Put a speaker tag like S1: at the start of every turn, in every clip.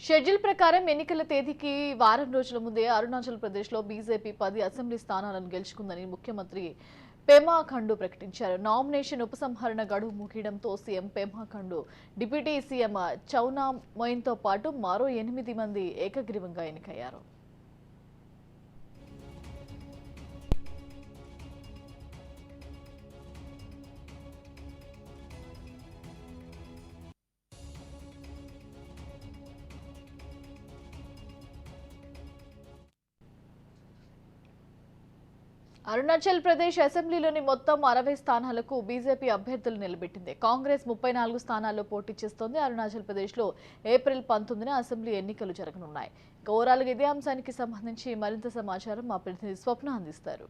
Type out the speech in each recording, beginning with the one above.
S1: Schedule ప్రకారం ఎన్నికల తేదీకి వారం రోజుల ముందే అరుణాచల్ ప్రదేశ్లో బీజేపీ 10 అసెంబ్లీ స్థానాలను గెలుచుకుందని ముఖ్యమంత్రి పెమా ఖండు ప్రకటించారు. నామినేషన్ ఉపసంహరణ గడువు ముగియడంతో CM Pema Khandu, deputy CM Chowna మొయిన్తో పాటు మరో 8 మంది ఏకగ్రీవంగా ఎన్నికయ్యారు. అరుణాచల్ ప్రదేశ్ అసెంబ్లీలోని మొత్తం 60 స్థానాలకు బీజేపీ అభ్యర్థులు నిలబెట్టింది. కాంగ్రెస్ 34 స్థానాల్లో పోటీ చేస్తోంది. అరుణాచల్ ప్రదేశ్లో ఏప్రిల్ 19న అసెంబ్లీ ఎన్నికలు జరగనున్నాయి. ఓవరాల్గా ఇదే అంశానికి సంబంధించి మరింత సమాచారం మా ప్రతినిధి స్వప్న అందిస్తారు.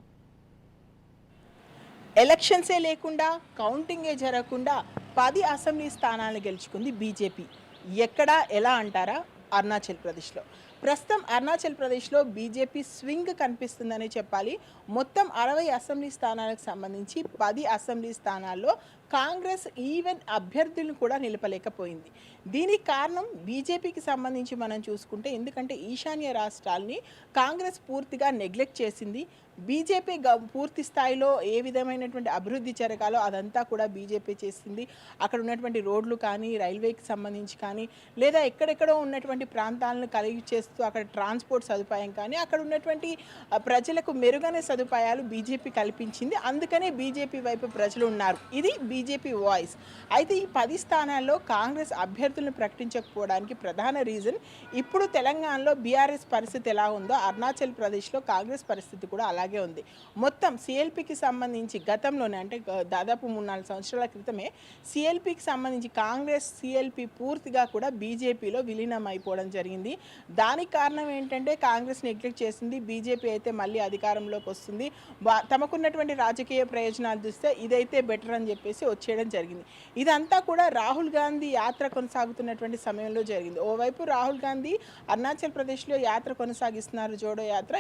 S2: ఎలక్షన్సే లేకుండా కౌంటింగే జరగకుండా 10 అసెంబ్లీ స్థానాలను గెలుచుకుంది బీజేపీ. ఎక్కడ ఎలా అంటారా? అరుణాచల్ ప్రదేశ్లో ప్రస్తుతం అరుణాచల్ ప్రదేశ్లో బీజేపీ స్వింగ్ కనిపిస్తుందని చెప్పాలి. మొత్తం 60 అసెంబ్లీ స్థానాలకు సంబంధించి 10 అసెంబ్లీ స్థానాల్లో కాంగ్రెస్ ఈవెన్ అభ్యర్థులను కూడా నిలపలేకపోయింది. దీనికి కారణం బీజేపీకి సంబంధించి మనం చూసుకుంటే, ఎందుకంటే ఈశాన్య రాష్ట్రాలని కాంగ్రెస్ పూర్తిగా నెగ్లెక్ట్ చేసింది. బీజేపీ పూర్తి స్థాయిలో ఏ విధమైనటువంటి అభివృద్ధి జరగాలో అదంతా కూడా బీజేపీ చేసింది. అక్కడ ఉన్నటువంటి రోడ్లు కానీ, రైల్వేకి సంబంధించి కానీ, లేదా ఎక్కడెక్కడో ఉన్నటువంటి ప్రాంతాలను కలిగి చేస్తూ అక్కడ ట్రాన్స్పోర్ట్ సదుపాయం కానీ, అక్కడ ఉన్నటువంటి ప్రజలకు మెరుగైన సదుపాయాలు బీజేపీ కల్పించింది. అందుకనే బీజేపీ వైపు ప్రజలు ఉన్నారు. ఇది బీజేపీ వాయిస్. అయితే ఈ 10 స్థానాల్లో కాంగ్రెస్ అభ్యర్థులను ప్రకటించకపోవడానికి ప్రధాన రీజన్, ఇప్పుడు తెలంగాణలో బీఆర్ఎస్ పరిస్థితి ఎలా ఉందో అరుణాచల్ ప్రదేశ్లో కాంగ్రెస్ పరిస్థితి కూడా అలాగే ఉంది. మొత్తం సిఎల్పీకి సంబంధించి గతంలోనే, అంటే దాదాపు 3-4 సంవత్సరాల క్రితమే సిఎల్పీకి సంబంధించి కాంగ్రెస్ సిఎల్పీ పూర్తిగా కూడా బీజేపీలో విలీనం అయిపోవడం జరిగింది. దానికి కారణం ఏంటంటే కాంగ్రెస్ నెగ్లెక్ట్ చేసింది. బీజేపీ అయితే మళ్ళీ అధికారంలోకి వస్తుంది, తమకున్నటువంటి రాజకీయ ప్రయోజనాలు చూస్తే ఇదైతే బెటర్ అని చెప్పేసి వచ్చేయడం జరిగింది. ఇదంతా కూడా రాహుల్ గాంధీ యాత్ర కొనసాగుతున్నటువంటి సమయంలో జరిగింది. ఓవైపు రాహుల్ గాంధీ అరుణాచల్ ప్రదేశ్లో యాత్ర కొనసాగిస్తున్నారు, జోడో యాత్ర.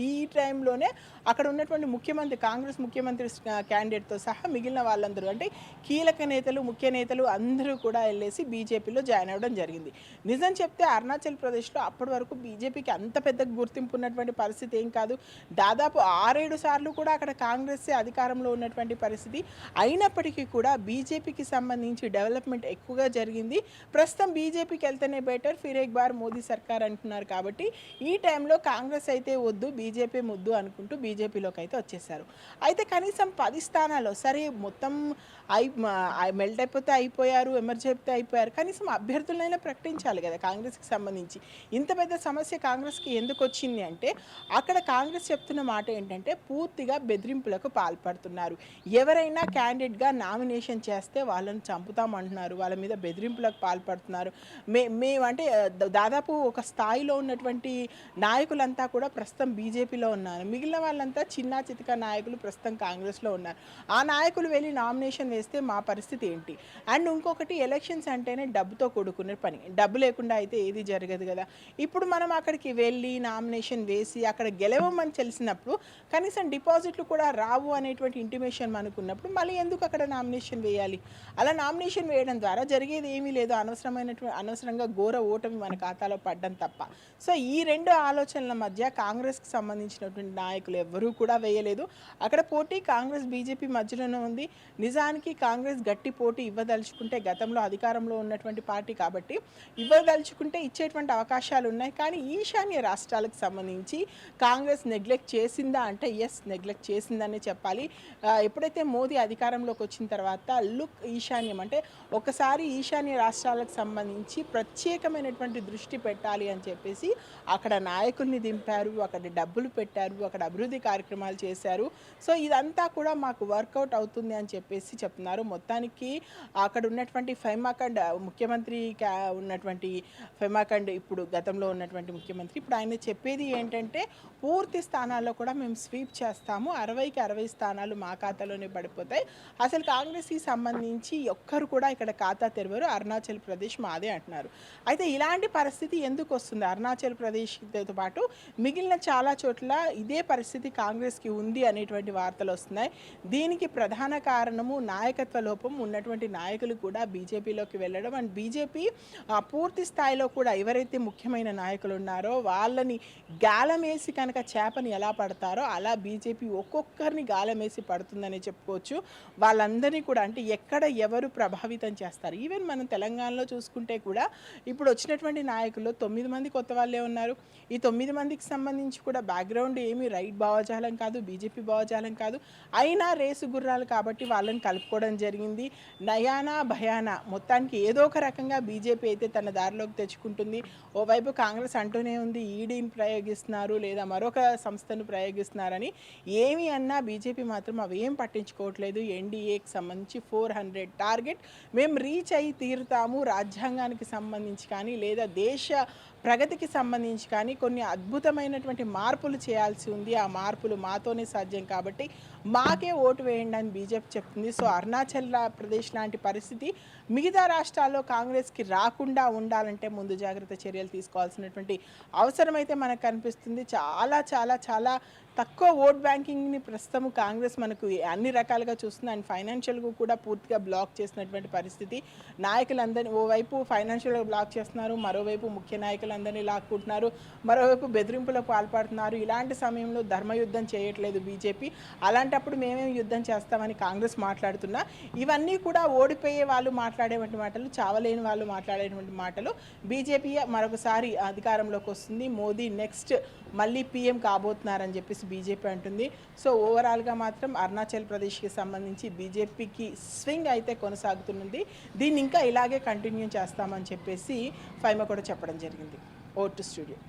S2: ఈ టైంలోనే అక్కడ ఉన్నటువంటి ముఖ్యమంత్రి, కాంగ్రెస్ ముఖ్యమంత్రి క్యాండిడేట్తో సహా మిగిలిన వాళ్ళందరూ, అంటే కీలక నేతలు, ముఖ్య నేతలు అందరూ కూడా వెళ్ళేసి బీజేపీలో జాయిన్ అవ్వడం జరిగింది. నిజం చెప్తే అరుణాచల్ ప్రదేశ్లో అప్పటి వరకు బీజేపీకి అంత పెద్ద గుర్తింపు ఉన్నటువంటి పరిస్థితి ఏం కాదు. దాదాపు 6-7 సార్లు కూడా అక్కడ కాంగ్రెస్ అధికారంలో ఉన్నటువంటి పరిస్థితి. అయినప్పటికీ కూడా బీజేపీకి సంబంధించి డెవలప్మెంట్ ఎక్కువగా జరిగింది. ప్రస్తుతం బీజేపీకి వెళ్తేనే బెటర్, ఫిర్ ఎక్ బార్ మోదీ సర్కార్ అంటున్నారు. కాబట్టి ఈ టైంలో కాంగ్రెస్ అయితే వద్దు, బీజేపీ ముద్దు అనుకుంటూ బీజేపీలోకి అయితే వచ్చేసారు. అయితే కనీసం 10 స్థానాల్లో సరే మొత్తం మెల్ట్ అయిపోతే అయిపోయారు, ఎమర్జీ అయిపోతే అయిపోయారు, కనీసం అభ్యర్థులైనా ప్రకటించాలి కదా కాంగ్రెస్కి సంబంధించి. ఇంత పెద్ద సమస్య కాంగ్రెస్కి ఎందుకు వచ్చింది అంటే, అక్కడ కాంగ్రెస్ చెప్తున్న మాట ఏంటంటే పూర్తిగా బెదిరింపులకు పాల్పడుతున్నారు. ఎవరైనా క్యాండిడేట్గా నామినేషన్ చేస్తే వాళ్ళని చంపుతామంటున్నారు, వాళ్ళ మీద బెదిరింపులకు పాల్పడుతున్నారు. మేమంటే దాదాపు ఒక స్థాయిలో ఉన్నటువంటి నాయకులంతా కూడా ప్రస్తుతం బీజేపీలో ఉన్నారు. మిగిలిన వాళ్ళంతా చిన్న చితక నాయకులు ప్రస్తుతం కాంగ్రెస్లో ఉన్నారు. ఆ నాయకులు వెళ్ళి నామినేషన్ వేస్తే మా పరిస్థితి ఏంటి? అండ్ ఇంకొకటి, ఎలక్షన్స్ అంటేనే డబ్బుతో కూడుకునే పని. డబ్బు లేకుండా అయితే ఏది జరగదు కదా. ఇప్పుడు మనం అక్కడికి వెళ్ళి నామినేషన్ వేసి అక్కడ గెలవమని తెలిసినప్పుడు కనీసం డిపాజిట్లు కూడా రావు అనేటువంటి ఇంటిమేషన్ మనకున్నప్పుడు మళ్ళీ ఎందుకు అక్కడ నామినేషన్ వేయాలి? అలా నామినేషన్ వేయడం ద్వారా జరిగేది ఏమీ లేదు, అనవసరంగా ఘోర ఓటమి మన ఖాతాలో పడ్డం తప్ప. సో ఈ 2 ఆలోచనల మధ్య కాంగ్రెస్కి సంబంధించినటువంటి నాయకులు ఎవ్వరూ కూడా వేయలేదు. అక్కడ పోటీ కాంగ్రెస్ బీజేపీ మధ్యలోనే ఉంది. నిజానికి కాంగ్రెస్ గట్టి పోటీ ఇవ్వదలుచుకుంటే, గతంలో అధికారంలో ఉన్నటువంటి పార్టీ కాబట్టి ఇవ్వదలుచుకుంటే ఇచ్చేటువంటి అవకాశాలు ఉన్నాయి. కానీ ఈశాన్య రాష్ట్రాలకు సంబంధించి కాంగ్రెస్ నెగ్లెక్ట్ చేసిందా అంటే ఎస్, నెగ్లెక్ట్ చేసిందనే చెప్పాలి. ఎప్పుడైతే మోదీ అధికారంలోకి వచ్చిన తర్వాత ఈశాన్యం అంటే ఒకసారి ఈశాన్య రాష్ట్రాలకు సంబంధించి ప్రత్యేకమైనటువంటి దృష్టి పెట్టాలి అని చెప్పేసి అక్కడ నాయకుల్ని దింపారు, అక్కడ డబ్బులు పెట్టారు, అక్కడ అభివృద్ధి కార్యక్రమాలు చేశారు. సో ఇదంతా కూడా మాకు వర్కౌట్ అవుతుంది అని చెప్పేసి చెప్తున్నారు. మొత్తానికి అక్కడ ఉన్నటువంటి ఫైమాఖండ్ ముఖ్యమంత్రి ఉన్నటువంటి ఫైమాఖండ్, ఇప్పుడు గతంలో ఉన్నటువంటి ముఖ్యమంత్రి, ఇప్పుడు ఆయన చెప్పేది ఏంటంటే పూర్తి స్థానాల్లో కూడా మేము స్వీప్ చేస్తాము, 60కి 60 స్థానాలు మా ఖాతాలోనే పడిపోతాయి. అసలు కాంగ్రెస్ కాంగ్రెస్కి సంబంధించి ఒక్కరు కూడా ఇక్కడ ఖాతా తెరవరు, అరుణాచల్ ప్రదేశ్ మాదే అంటున్నారు. అయితే ఇలాంటి పరిస్థితి ఎందుకు వస్తుంది? అరుణాచల్ ప్రదేశ్తో పాటు మిగిలిన చాలా చోట్ల ఇదే పరిస్థితి కాంగ్రెస్కి ఉంది అనేటువంటి వార్తలు వస్తున్నాయి. దీనికి ప్రధాన కారణము నాయకత్వ లోపం. ఉన్నటువంటి నాయకులు కూడా బీజేపీలోకి వెళ్ళడం అండ్ బీజేపీ పూర్తి స్థాయిలో కూడా ఎవరైతే ముఖ్యమైన నాయకులు ఉన్నారో వాళ్ళని గాలమేసి కనుక చేపని ఎలా పడతారో అలా బీజేపీ ఒక్కొక్కరిని గాలమేసి పడుతుందని చెప్పుకోవచ్చు. వాళ్ళందరినీ కూడా అంటే ఎక్కడ ఎవరు ప్రభావితం చేస్తారు. ఈవెన్ మనం తెలంగాణలో చూసుకుంటే కూడా ఇప్పుడు వచ్చినటువంటి నాయకుల్లో 9 మంది కొత్త వాళ్ళే ఉన్నారు. ఈ 9 మందికి సంబంధించి కూడా బ్యాక్గ్రౌండ్ ఏమి రైట్ భావజాలం కాదు, బీజేపీ భావజాలం కాదు. అయినా రేసు గుర్రాలు కాబట్టి వాళ్ళని కలుపుకోవడం జరిగింది. నయానా భయానా మొత్తానికి ఏదో ఒక రకంగా బీజేపీ అయితే తన దారిలోకి తెచ్చుకుంటుంది. ఓవైపు కాంగ్రెస్ అంటూనే ఉంది ఈడీని ప్రయోగిస్తున్నారు లేదా మరొక సంస్థను ప్రయోగిస్తున్నారని. ఏమి అన్నా బీజేపీ మాత్రం అవేం పట్టించుకోవట్లేదు. ఎన్డీఏకి సంబంధించి 400 టార్గెట్ మేము రీచ్ అయి తీరుతాము. రాజ్యాంగానికి సంబంధించి కానీ లేదా దేశ ప్రగతికి సంబంధించి కానీ కొన్ని అద్భుతమైనటువంటి మార్పులు చేయాల్సి ఉంది. ఆ మార్పులు మాతోనే సాధ్యం కాబట్టి మాకే ఓటు వేయండి అని బీజేపీ చెప్తుంది. సో అరుణాచల్ ప్రదేశ్ లాంటి పరిస్థితి మిగతా రాష్ట్రాల్లో కాంగ్రెస్కి రాకుండా ఉండాలంటే ముందు జాగ్రత్త చర్యలు తీసుకోవాల్సినటువంటి అవసరమైతే మనకు కనిపిస్తుంది. చాలా చాలా చాలా తక్కువ ఓట్ బ్యాంకింగ్ని ప్రస్తుతం కాంగ్రెస్ మనకు అన్ని రకాలుగా చూస్తుంది. అండ్ ఫైనాన్షియల్గా కూడా పూర్తిగా బ్లాక్ చేసినటువంటి పరిస్థితి. నాయకులందరినీ ఓవైపు ఫైనాన్షియల్గా బ్లాక్ చేస్తున్నారు, మరోవైపు ముఖ్య నాయకులందరినీ లాక్కుంటున్నారు, మరోవైపు బెదిరింపులకు పాల్పడుతున్నారు. ఇలాంటి సమయంలో ధర్మయుద్ధం చేయట్లేదు బీజేపీ. అలాంటప్పుడు మేమేం యుద్ధం చేస్తామని కాంగ్రెస్ మాట్లాడుతున్నా ఇవన్నీ కూడా ఓడిపోయే వాళ్ళు మాట్లాడేటువంటి మాటలు, చావలేని వాళ్ళు మాట్లాడేటువంటి మాటలు. బీజేపీ మరొకసారి అధికారంలోకి వస్తుంది, మోదీ నెక్స్ట్ మళ్ళీ పీఎం కాబోతున్నారని చెప్పేసి బీజేపీ అంటుంది. సో ఓవరాల్గా మాత్రం అరుణాచల్ ప్రదేశ్కి సంబంధించి బీజేపీకి స్వింగ్ అయితే కొనసాగుతున్నది. దీన్ని ఇంకా ఇలాగే కంటిన్యూ చేస్తామని చెప్పేసి ఫైమా కూడా చెప్పడం జరిగింది. ఓ టు స్టూడియో.